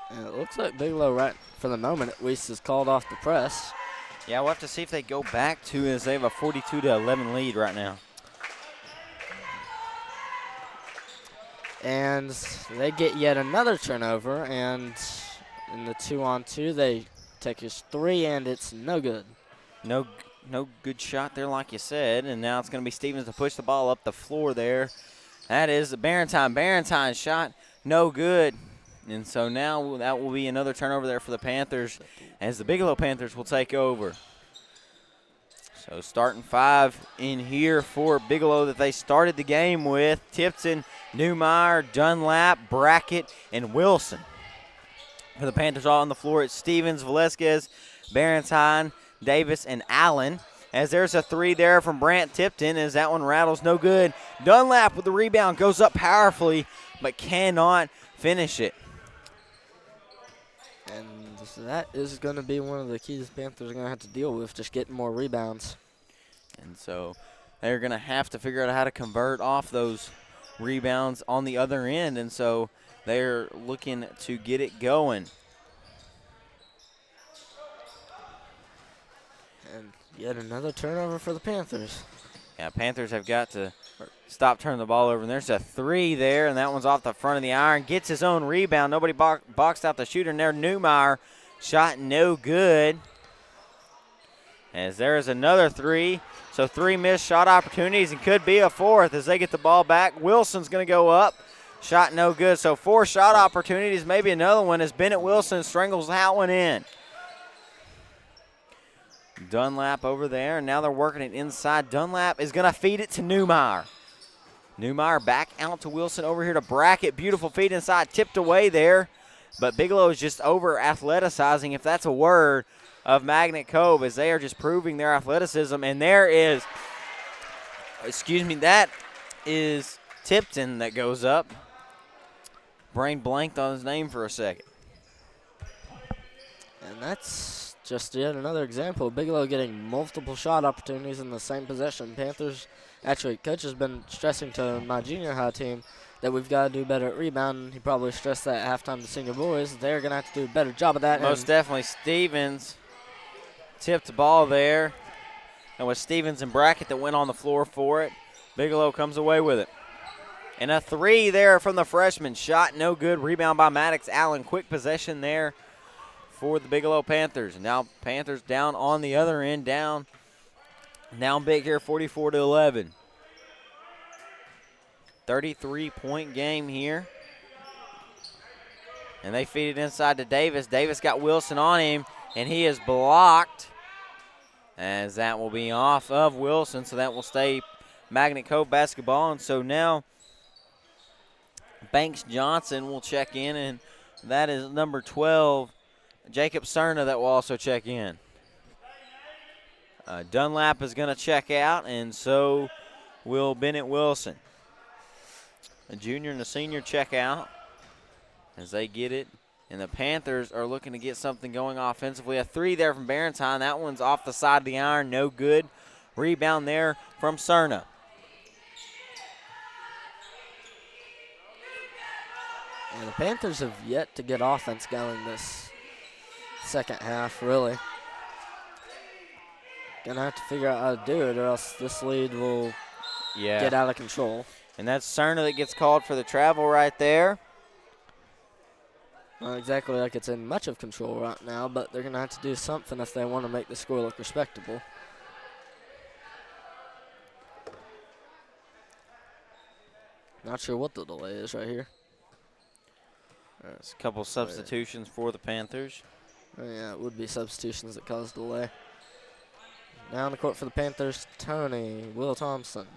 And it looks like Bigelow, right for the moment at least, is called off the press. Yeah, we'll have to see if they go back to, as they have a 42-11 lead right now. And they get yet another turnover, and in the 2-on-2, they take his 3, and it's no good. No good shot there, like you said, and now it's going to be Stevens to push the ball up the floor there. That is Barentine. Barentine's shot, no good. And so now that will be another turnover there for the Panthers, as the Bigelow Panthers will take over. So starting 5 in here for Bigelow that they started the game with: Tipton, Newmeyer, Dunlap, Brackett, and Wilson. For the Panthers, all on the floor, it's Stevens, Velasquez, Barentine, Davis, and Allen. As there's a 3 there from Brant Tipton, as that one rattles, no good. Dunlap with the rebound, goes up powerfully, but cannot finish it. And so that is going to be one of the keys the Panthers are going to have to deal with, just getting more rebounds. And so they're going to have to figure out how to convert off those rebounds on the other end. And so they're looking to get it going. And yet another turnover for the Panthers. Yeah, Panthers have got to stop turning the ball over. And there's a 3 there, and that one's off the front of the iron. Gets his own rebound. Nobody boxed out the shooter. And there, Newmeyer, shot no good. As there is another 3. So 3 missed shot opportunities, and could be a 4th as they get the ball back. Wilson's going to go up. Shot no good. So 4 shot opportunities, maybe another one, as Bennett Wilson strangles that one in. Dunlap over there, and now they're working it inside. Dunlap is going to feed it to Newmeyer. Newmeyer back out to Wilson, over here to Brackett. Beautiful feed inside, tipped away there. But Bigelow is just over-athleticizing, if that's a word, of Magnet Cove, as they are just proving their athleticism. And there is, that is Tipton that goes up. Brain blanked on his name for a second. And that's just yet another example of Bigelow getting multiple shot opportunities in the same possession. Panthers, actually, coach has been stressing to my junior high team that we've got to do better at rebounding. He probably stressed that at halftime to senior boys. They're going to have to do a better job of that. Most definitely. Stevens tipped the ball there. And with Stevens and Brackett that went on the floor for it, Bigelow comes away with it. And a 3 there from the freshman. Shot no good. Rebound by Maddox Allen. Quick possession there for the Bigelow Panthers. Now Panthers down on the other end, down big here, 44-11. 33-point game here. And they feed it inside to Davis. Davis got Wilson on him. and he is blocked as that will be off of Wilson, so that will stay Magnet Cove basketball. And so now Banks Johnson will check in, and that is number 12, Jacob Cerna, that will also check in. Dunlap is going to check out, and so will Bennett Wilson. A junior and a senior check out as they get it. And the Panthers are looking to get something going offensively. A three there from Barentine. That one's off the side of the iron, no good. Rebound there from Cerna. And the Panthers have yet to get offense going this second half, really. Gonna have to figure out how to do it, or else this lead will get out of control. And that's Cerna that gets called for the travel right there. Not exactly like it's in much of control right now, but they're going to have to do something if they want to make the score look respectable. Not sure what the delay is right here. There's a couple substitutions for the Panthers. Oh, yeah, it would be substitutions that cause delay. Now on the court for the Panthers, Tony, Will Thompson,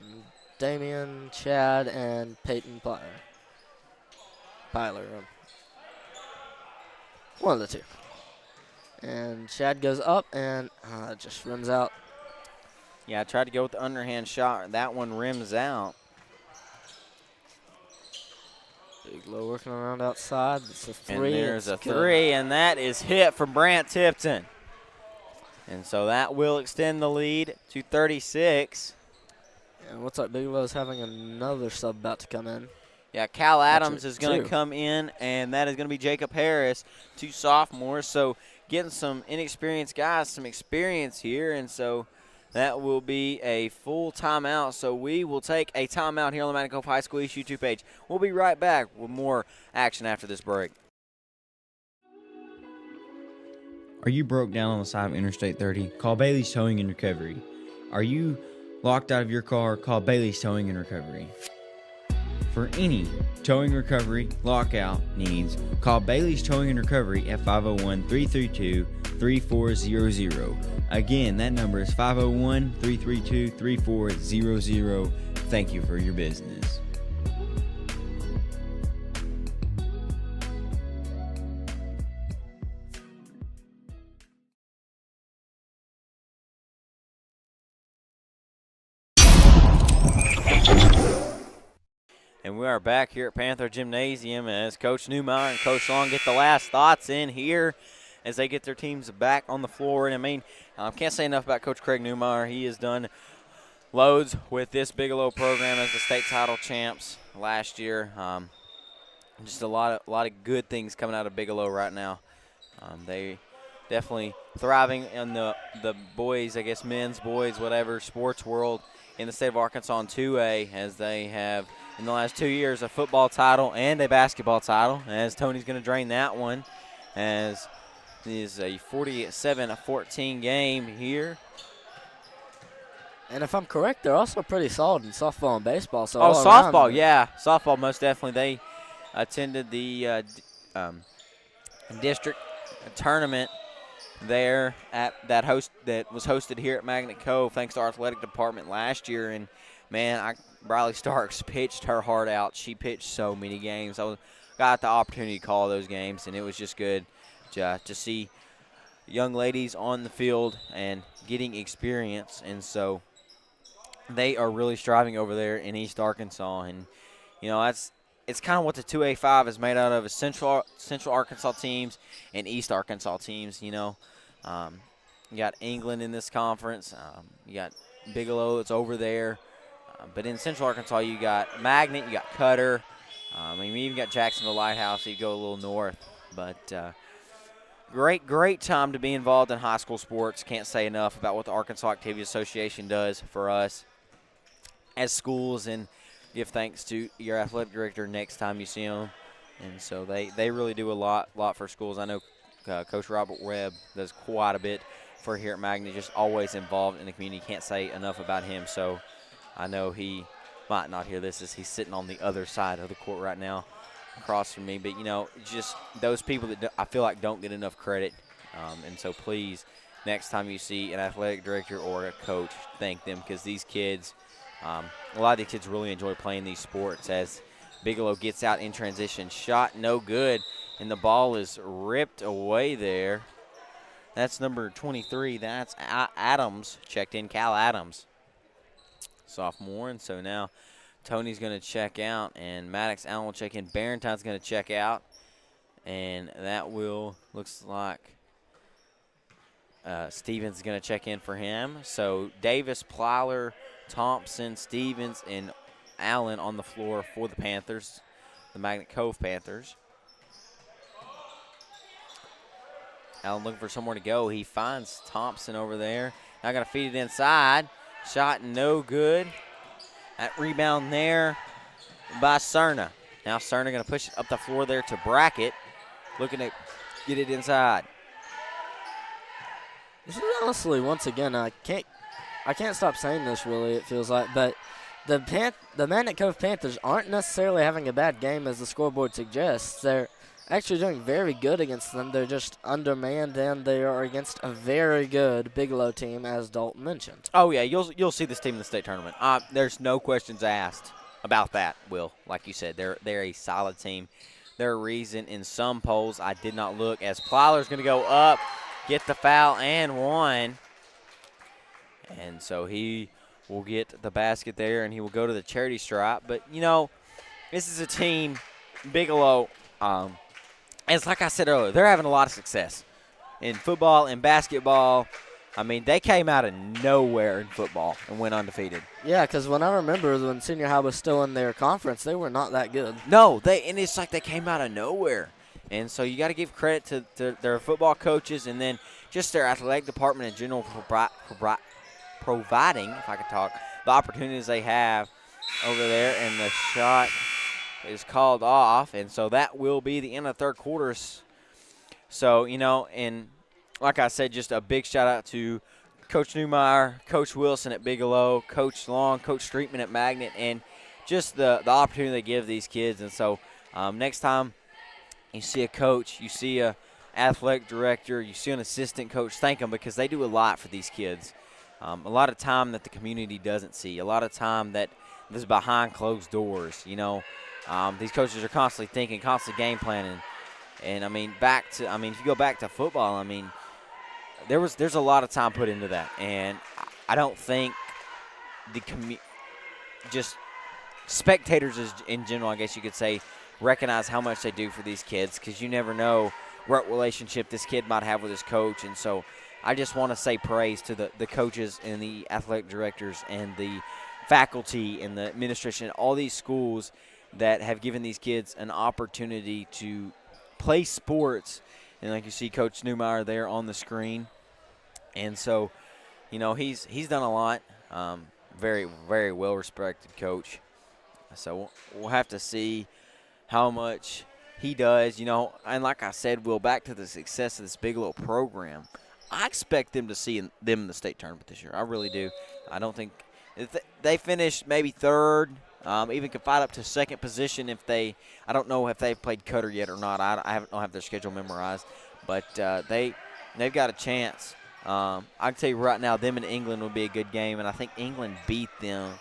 Damian, Chad, and Peyton Pyler. One of the two. And Chad goes up and just rims out. Yeah, I tried to go with the underhand shot. That one rims out. Bigelow working around outside. It's a three. And there's a three, and that is hit from Brant Tipton. And so that will extend the lead to 36. And looks like Bigelow's having another sub about to come in. Yeah, Cal Adams is going to come in, and that is going to be Jacob Harris, two sophomores. So getting some inexperienced guys some experience here, and so that will be a full timeout. So we will take a timeout here on the Magnet Cove High School East YouTube page. We'll be right back with more action after this break. Are you broke down on the side of Interstate 30? Call Bailey's Towing and Recovery. Are you locked out of your car? Call Bailey's Towing and Recovery. For any towing recovery lockout needs, call Bailey's Towing and Recovery at 501-332-3400. Again, that number is 501-332-3400. Thank you for your business. And we are back here at Panther Gymnasium as Coach Newmeyer and Coach Long get the last thoughts in here as they get their teams back on the floor. And I mean, can't say enough about Coach Craig Newmeyer. He has done loads with this Bigelow program as the state title champs last year. Just a lot of good things coming out of Bigelow right now. They definitely thriving in the boys, I guess men's, boys, whatever, sports world in the state of Arkansas in 2A, as they have in the last 2 years a football title and a basketball title, as Tony's going to drain that one, as it is a 47-14 game here. And if I'm correct, they're also pretty solid in softball and baseball. So softball, yeah. Softball, most definitely. They attended the district tournament there at that was hosted here at Magnet Cove, thanks to our athletic department last year. And man, Briley Starks pitched her heart out. She pitched so many games. Got the opportunity to call those games, and it was just good to see young ladies on the field and getting experience. And so they are really striving over there in East Arkansas. And you know, it's kind of what the 2A5 is made out of, is Central Arkansas teams and East Arkansas teams. You know, you got England in this conference. You got Bigelow that's over there. But in Central Arkansas, you got Magnet, you got Cutter. You even got Jacksonville Lighthouse, so you go a little north. But great time to be involved in high school sports. Can't say enough about what the Arkansas Activity Association does for us as schools, and give thanks to your athletic director next time you see them. And so they really do a lot for schools. I know Coach Robert Webb does quite a bit for here at Magnet, just always involved in the community. Can't say enough about him. So I know he might not hear this as he's sitting on the other side of the court right now across from me. But, you know, just those people that I feel like don't get enough credit And so please, next time you see an athletic director or a coach, thank them, because these kids, a lot of these kids really enjoy playing these sports. As Bigelow gets out in transition, shot no good, and the ball is ripped away there. That's number 23. That's Adams, checked in, Cal Adams, sophomore. And so now Tony's going to check out, and Maddox Allen will check in. Barrentine's going to check out, and that looks like Stevens is going to check in for him. So Davis, Plyler, Thompson, Stevens, and Allen on the floor for the Panthers, the Magnet Cove Panthers. Allen looking for somewhere to go. He finds Thompson over there. Now got to feed it inside. Shot no good. That rebound there by Cerna. Now Cerna going to push it up the floor there to Brackett. Looking to get it inside. This is honestly, once again, I can't stop saying this, really, it feels like, but the Magnet Cove Panthers aren't necessarily having a bad game as the scoreboard suggests. They're actually doing very good against them. They're just undermanned, and they are against a very good Bigelow team, as Dalton mentioned. Oh, yeah, you'll see this team in the state tournament. There's no questions asked about that, Will. Like you said, they're a solid team. They're a reason in some polls I did not look, as Plyler's going to go up, get the foul, and one. And so he will get the basket there, and he will go to the charity stripe. But, this is a team, Bigelow, as like I said earlier, they're having a lot of success in football and basketball. I mean, they came out of nowhere in football and went undefeated. Yeah, because when I remember when senior high was still in their conference, they were not that good. No, and it's like they came out of nowhere. And so you got to give credit to their football coaches and then just their athletic department in general for providing, if I could talk, the opportunities they have over there. And the shot is called off, and so that will be the end of the third quarters. So, and like I said, just a big shout-out to Coach Newmeyer, Coach Wilson at Bigelow, Coach Long, Coach Streetman at Magnet, and just the opportunity they give these kids. And so next time you see a coach, you see a athletic director, you see an assistant coach, thank them, because they do a lot for these kids. A lot of time that the community doesn't see, a lot of time that is behind closed doors. These coaches are constantly thinking, constantly game planning. And, if you go back to football, there's a lot of time put into that. And I don't think just spectators in general, I guess you could say, recognize how much they do for these kids, because you never know what relationship this kid might have with his coach. And so I just want to say praise to the coaches and the athletic directors and the faculty and the administration, all these schools that have given these kids an opportunity to play sports. And like you see Coach Newmeyer there on the screen. And so, he's done a lot. Very, very well-respected coach. So we'll have to see how much he does, And like I said, Will, back to the success of this Bigelow program, I expect them to see them in the state tournament this year. I really do. I don't think if they finish maybe third, even could fight up to second position if I don't know if they've played Cutter yet or not. I don't have their schedule memorized, but they've got a chance. I can tell you right now, them and England would be a good game, and I think England beat them.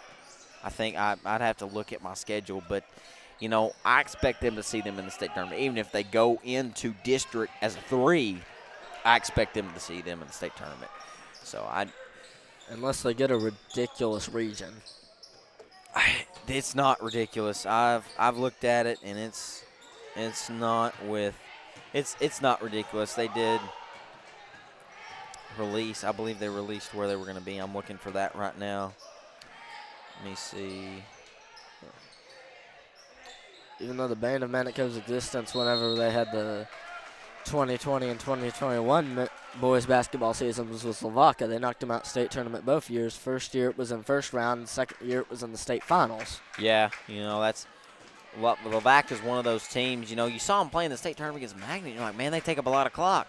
I think I'd have to look at my schedule, but I expect them to see them in the state tournament. Even if they go into district as a 3, I expect them to see them in the state tournament. So unless they get a ridiculous region. It's not ridiculous. I've looked at it, and it's not ridiculous. They did release. I believe they released where they were going to be. I'm looking for that right now. Let me see. Even though the Band of Magnet Cove's existence, whenever they had the 2020 and 2021 boys basketball seasons with Slovakia, they knocked them out state tournament both years. First year it was in first round, second year it was in the state finals. Yeah, that's Slovakia is one of those teams. You saw them playing the state tournament against Magnet. You're like, man, they take up a lot of clock.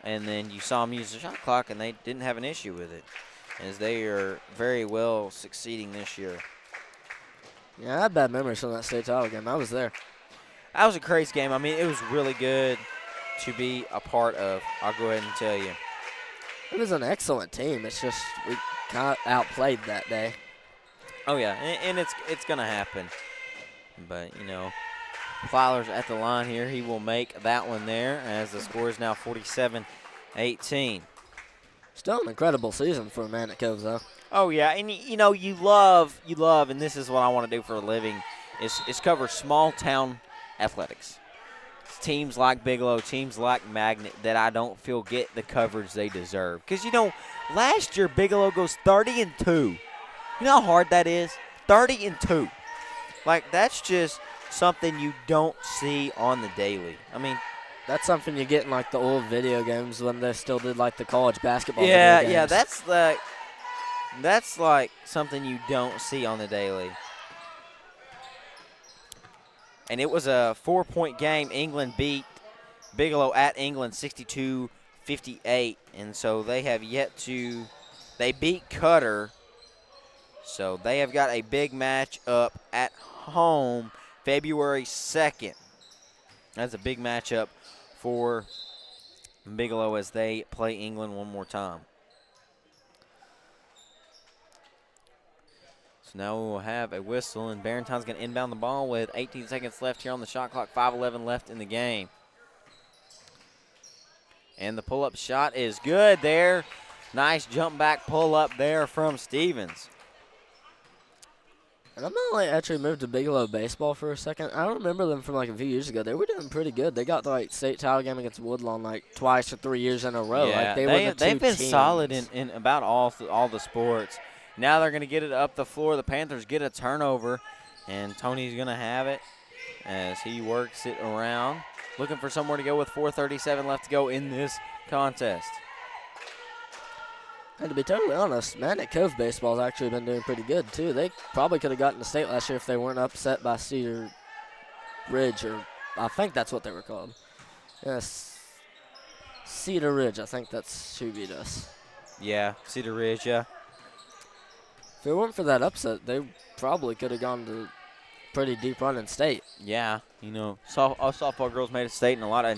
And then you saw them use the shot clock, and they didn't have an issue with it, as they are very well succeeding this year. Yeah, I have bad memories from that state title game. I was there. That was a crazy game. It was really good. to be a part of, I'll go ahead and tell you. It was an excellent team. It's just we kind of outplayed that day. Oh, yeah, and it's going to happen. But, you know, Fowler's at the line here. He will make that one there as the score is now 47-18. Still an incredible season for Manic Cove, though. Oh, yeah, and, you know, you love, and this is what I want to do for a living, is cover small-town athletics. Teams like Bigelow, teams like Magnet that I don't feel get the coverage they deserve. Because, you know, last year Bigelow goes 30-2. You know how hard that is? 30-2. Like, that's just something you don't see on the daily. I mean, that's something you get in, like, the old video games when they still did, like, the college basketball video games. Yeah, that's like something you don't see on the daily. And it was a 4-point game. England beat Bigelow at England 62-58. And so they have yet to – they beat Cutter. So they have got a big match up at home February 2nd. That's a big matchup for Bigelow as they play England one more time. So now we will have a whistle, and Barrentown's going to inbound the ball with 18 seconds left here on the shot clock, 5:11 left in the game. And the pull-up shot is good there. Nice jump back pull-up there from Stevens. And I'm going to actually move to Bigelow baseball for a second. I remember them from like a few years ago. They were doing pretty good. They got the like state title game against Woodlawn like twice or 3 years in a row. Yeah, like they've been teams. solid in about all the sports. Now they're going to get it up the floor. The Panthers get a turnover, and Tony's going to have it as he works it around. Looking for somewhere to go with 4:37 left to go in this contest. And to be totally honest, Manic Cove baseball has actually been doing pretty good, too. They probably could have gotten the state last year if they weren't upset by Cedar Ridge, or I think that's what they were called. Yes, Cedar Ridge, I think that's who beat us. Yeah, Cedar Ridge, yeah. If it weren't for that upset, they probably could have gone to pretty deep run in state. Yeah, you know, all softball girls made a state and a lot of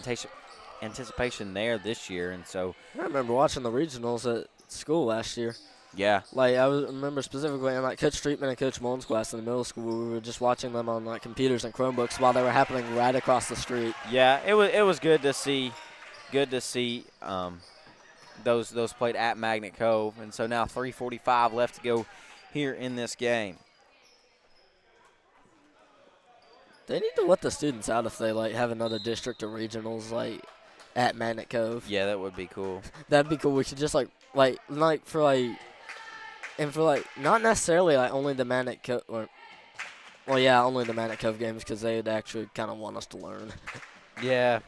anticipation there this year, and so. I remember watching the regionals at school last year. Yeah. Like, I remember specifically in, like, Coach Streetman and Coach Mullen's class in the middle school, we were just watching them on, like, computers and Chromebooks while they were happening right across the street. Yeah, it was good to see those played at Magnet Cove, and so now 3:45 left to go here in this game. They need to let the students out if they, like, have another district or regionals, like, at Magnet Cove. Yeah, that would be cool. That'd be cool. We should just, not necessarily, like, only the Magnet Cove, only the Magnet Cove games, because they'd actually kind of want us to learn. Yeah.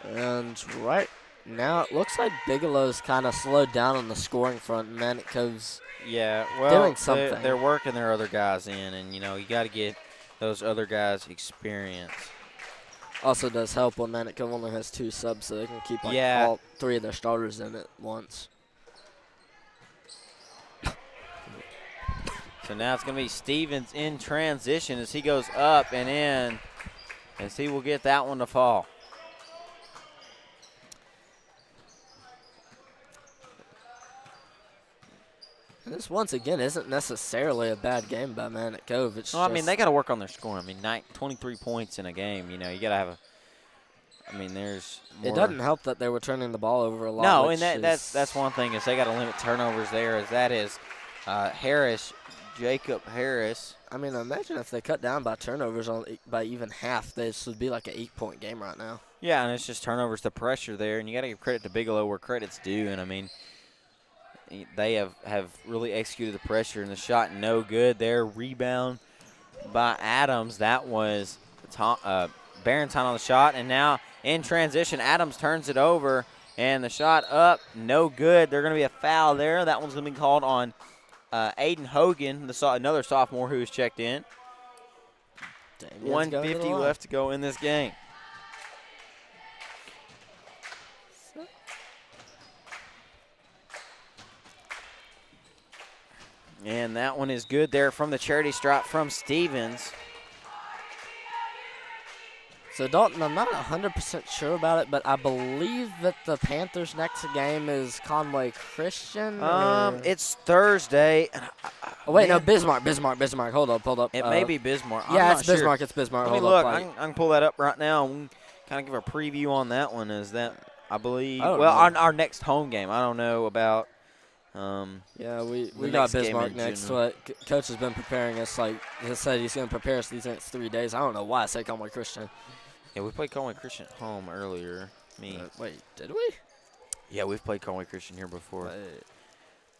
And right now it looks like Bigelow's kind of slowed down on the scoring front. Manic Cove's doing something. They're working their other guys in, and, you know, you got to get those other guys experience. Also does help when Manic Cove only has 2 subs, so they can keep all 3 of their starters in at once. So now it's going to be Stevens in transition as he goes up and in, as he will get that one to fall. This, once again, isn't necessarily a bad game by Manic Cove. It's I mean, they got to work on their scoring. I mean, 23 points in a game, you know, you got to have there's more. It doesn't help that they were turning the ball over a lot. No, and that's one thing is they got to limit turnovers there, as that is Jacob Harris. I mean, imagine if they cut down by turnovers by even half. This would be like an 8-point game right now. Yeah, and it's just turnovers, the pressure there, and you got to give credit to Bigelow where credit's due, and I mean, they have really executed the pressure, and the shot no good there. Rebound by Adams. That was Barrentown on the shot, and now in transition, Adams turns it over, and the shot up, no good. There's going to be a foul there. That one's going to be called on Aiden Hogan, another sophomore who has checked in. 150 left to go in this game. And that one is good there from the charity stripe from Stevens. So, Dalton, I'm not 100% sure about it, but I believe that the Panthers' next game is Conway Christian. It's Thursday. Oh, wait, no, Man, Bismarck. Hold up. It may be Bismarck. I'm Yeah, not it's sure. Bismarck. It's Bismarck. Let me Hold look. up. I can pull that up right now and kind of give a preview on that one. Is that, I believe, I don't well, know. our next home game. I don't know about. Yeah, we the got next game Bismarck in next. June. What Coach has been preparing us, like he said, he's going to prepare us these next 3 days. I don't know why I say Conway Christian. Yeah, we played Conway Christian at home earlier. Wait, did we? Yeah, we've played Conway Christian here before. Wait.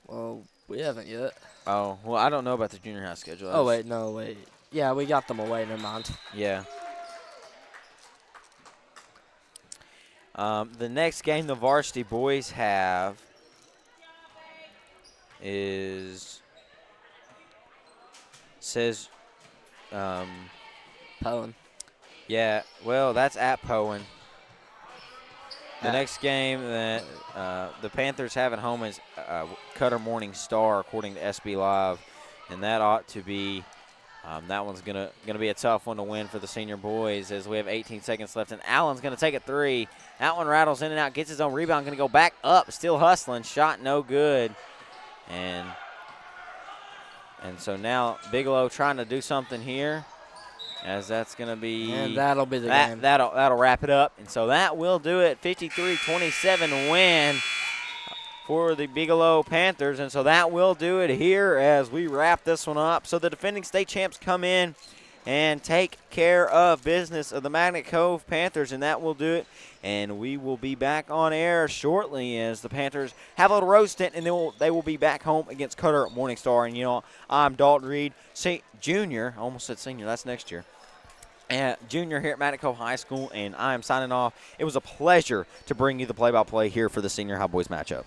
Well, we haven't yet. Oh, well, I don't know about the junior high schedule. Oh, wait, no, wait. Yeah, we got them away. Never mind. Yeah. The next game the varsity boys have says Poen. yeah, well, that's at Poen. The At- next game that the Panthers have at home is Cutter Morning Star, according to SB Live, and that ought to be that one's gonna be a tough one to win for the senior boys, as we have 18 seconds left, and Allen's gonna take a three. That one rattles in and out, gets his own rebound, gonna go back up, still hustling, shot no good, and so now Bigelow trying to do something here, as that's gonna be, And that'll be the game. That'll wrap it up, and so that will do it. 53-27 win for the Bigelow Panthers, and so that will do it here as we wrap this one up. So the defending state champs come in and take care of business of the Magnet Cove Panthers, and that will do it. And we will be back on air shortly as the Panthers have a little road stint, and then they will be back home against Cutter Morning Star. And, you know, I'm Dalton Reed, junior. I almost said senior. That's next year. Junior here at Magnet Cove High School, and I am signing off. It was a pleasure to bring you the play-by-play here for the senior high boys matchup.